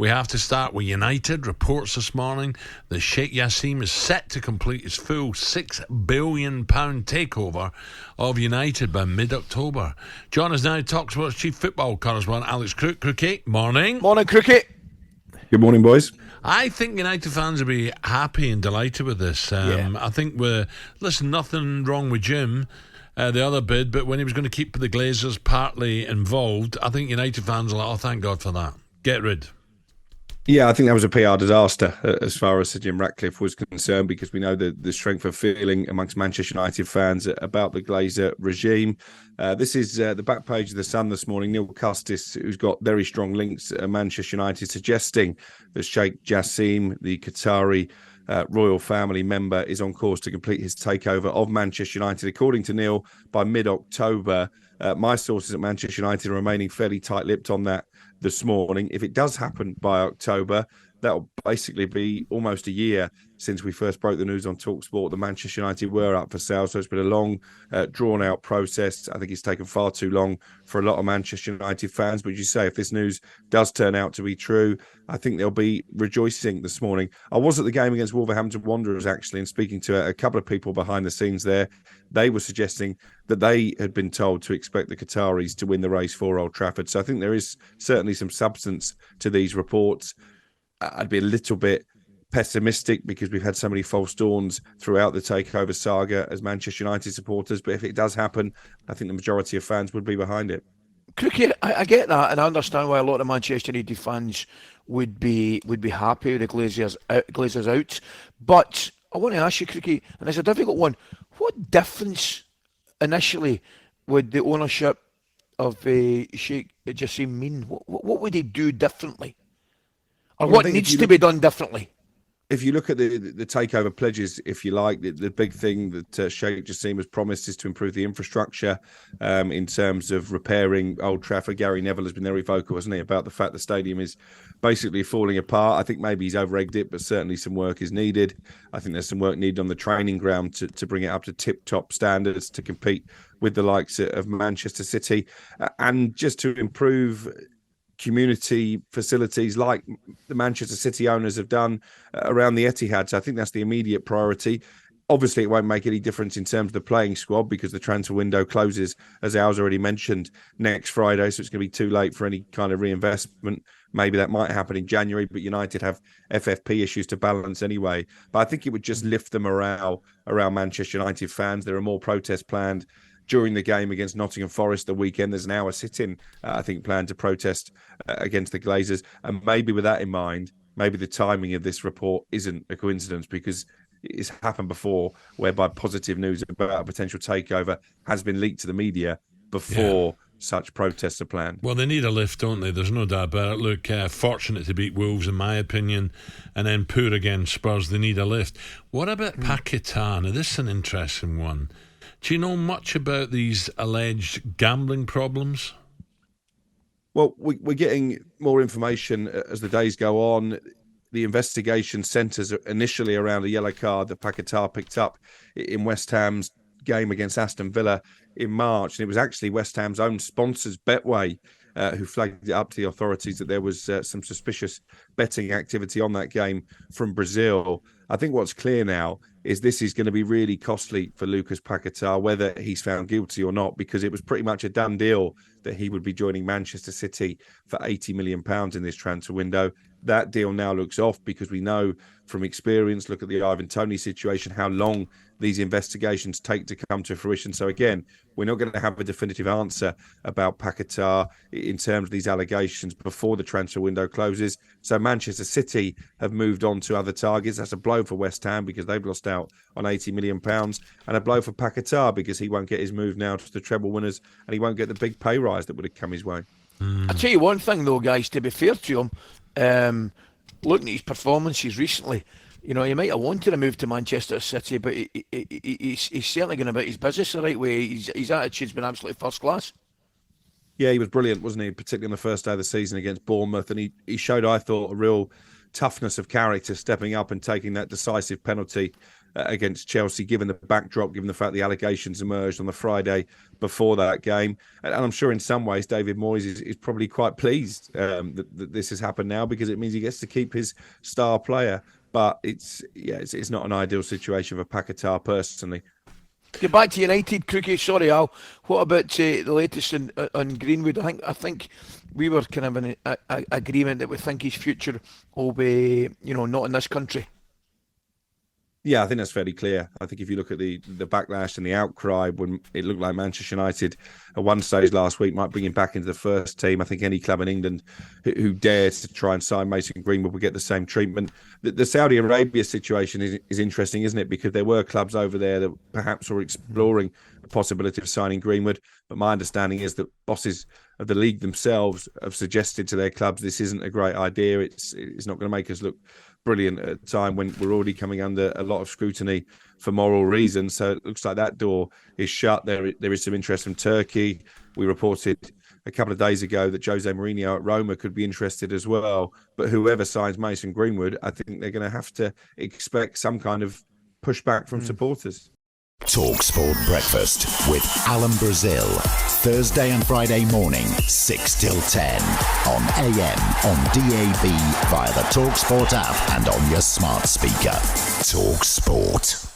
We have to start with United. Reports this morning that Sheikh Yassim is set to complete his full £6 billion takeover of United by mid-October. John is now talkSPORT's chief football correspondent, Alex Crook. Crookie, morning. Morning, Crookie. Good morning, boys. I think United fans will be happy and delighted with this. I think nothing wrong with Jim, the other bid, but when he was going to keep the Glazers partly involved, I think United fans are like, oh, thank God for that. Get rid. Yeah, I think that was a PR disaster as far as Sir Jim Ratcliffe was concerned, because we know the strength of feeling amongst Manchester United fans about the Glazer regime. This is the back page of The Sun this morning. Neil Custis, who's got very strong links at Manchester United, suggesting that Sheikh Yassim, the Qatari royal family member, is on course to complete his takeover of Manchester United, according to Neil, by mid-October. My sources at Manchester United are remaining fairly tight-lipped on that this morning. If it does happen by October, that'll basically be almost a year since we first broke the news on talkSPORT that Manchester United were up for sale. So it's been a long, drawn-out process. I think it's taken far too long for a lot of Manchester United fans. But as you say, if this news does turn out to be true, I think they'll be rejoicing this morning. I was at the game against Wolverhampton Wanderers, actually, and speaking to a couple of people behind the scenes there. They were suggesting that they had been told to expect the Qataris to win the race for Old Trafford. So I think there is certainly some substance to these reports. I'd be a little bit pessimistic because we've had so many false dawns throughout the takeover saga as Manchester United supporters. But if it does happen, I think the majority of fans would be behind it. Crookie, I get that, and I understand why a lot of Manchester United fans would be happy with the Glazers out. But I want to ask you, Crookie, and it's a difficult one. What difference initially would the ownership of Sheikh Yassim mean? What would he do differently? Or what needs to be done differently? If you look at the takeover pledges, if you like, the big thing that Sheikh Yassim has promised is to improve the infrastructure in terms of repairing Old Trafford. Gary Neville has been very vocal, hasn't he, about the fact the stadium is basically falling apart. I think maybe he's over-egged it, but certainly some work is needed. I think there's some work needed on the training ground to bring it up to tip-top standards to compete with the likes of Manchester City, and just to improve community facilities like the Manchester City owners have done around the Etihad. So I think that's the immediate priority. Obviously, it won't make any difference in terms of the playing squad because the transfer window closes, as Al's already mentioned, next Friday. So it's going to be too late for any kind of reinvestment. Maybe that might happen in January, but United have FFP issues to balance anyway. But I think it would just lift the morale around Manchester United fans. There are more protests planned during the game against Nottingham Forest the weekend. There's an hour sit-in, I think, planned to protest against the Glazers. And maybe with that in mind, maybe the timing of this report isn't a coincidence, because it's happened before whereby positive news about a potential takeover has been leaked to the media before such protests are planned. Well, they need a lift, don't they? There's no doubt about it. Look, fortunate to beat Wolves, in my opinion, and then poor against Spurs. They need a lift. What about Paqueta? Now, this is an interesting one. Do you know much about these alleged gambling problems? Well, we're getting more information as the days go on. The investigation centres initially around a yellow card that Paqueta picked up in West Ham's game against Aston Villa in March. And it was actually West Ham's own sponsors, Betway, who flagged it up to the authorities that there was some suspicious betting activity on that game from Brazil. I think what's clear now is this is going to be really costly for Lucas Paqueta, whether he's found guilty or not, because it was pretty much a done deal that he would be joining Manchester City for £80 million in this transfer window. That deal now looks off because we know from experience, look at the Ivan Toney situation, how long these investigations take to come to fruition. So again, we're not going to have a definitive answer about Paqueta in terms of these allegations before the transfer window closes. So Manchester City have moved on to other targets. That's a blow for West Ham because they've lost out on £80 million, and a blow for Paqueta because he won't get his move now to the treble winners, and he won't get the big pay rise that would have come his way. I'll tell you one thing though, guys, to be fair to him, looking at his performances recently, you know, he might have wanted to move to Manchester City, but he's certainly going about his business the right way. His attitude's been absolutely first class. Yeah, he was brilliant, wasn't he? Particularly on the first day of the season against Bournemouth. And he showed, I thought, a real toughness of character, stepping up and taking that decisive penalty against Chelsea, given the backdrop, given the fact the allegations emerged on the Friday before that game. And I'm sure in some ways David Moyes is probably quite pleased that this has happened now, because it means he gets to keep his star player. But it's not an ideal situation for Paqueta personally. Get back to United, Crookie. Sorry, Al. What about the latest on Greenwood? I think we were kind of in a agreement that we think his future will be, not in this country. Yeah, I think that's fairly clear. I think if you look at the backlash and the outcry when it looked like Manchester United at one stage last week might bring him back into the first team, I think any club in England who dares to try and sign Mason Greenwood will get the same treatment. The Saudi Arabia situation is interesting, isn't it? Because there were clubs over there that perhaps were exploring the possibility of signing Greenwood. But my understanding is that bosses of the league themselves have suggested to their clubs this isn't a great idea. It's not going to make us look brilliant at a time when we're already coming under a lot of scrutiny for moral reasons. So it looks like that door is shut. There is some interest from Turkey. We reported a couple of days ago that Jose Mourinho at Roma could be interested as well. But whoever signs Mason Greenwood, I think they're going to have to expect some kind of pushback from supporters. talkSPORT Breakfast with Alan Brazil. Thursday and Friday morning, 6 till 10. On AM, on DAB, via the talkSPORT app and on your smart speaker. talkSPORT.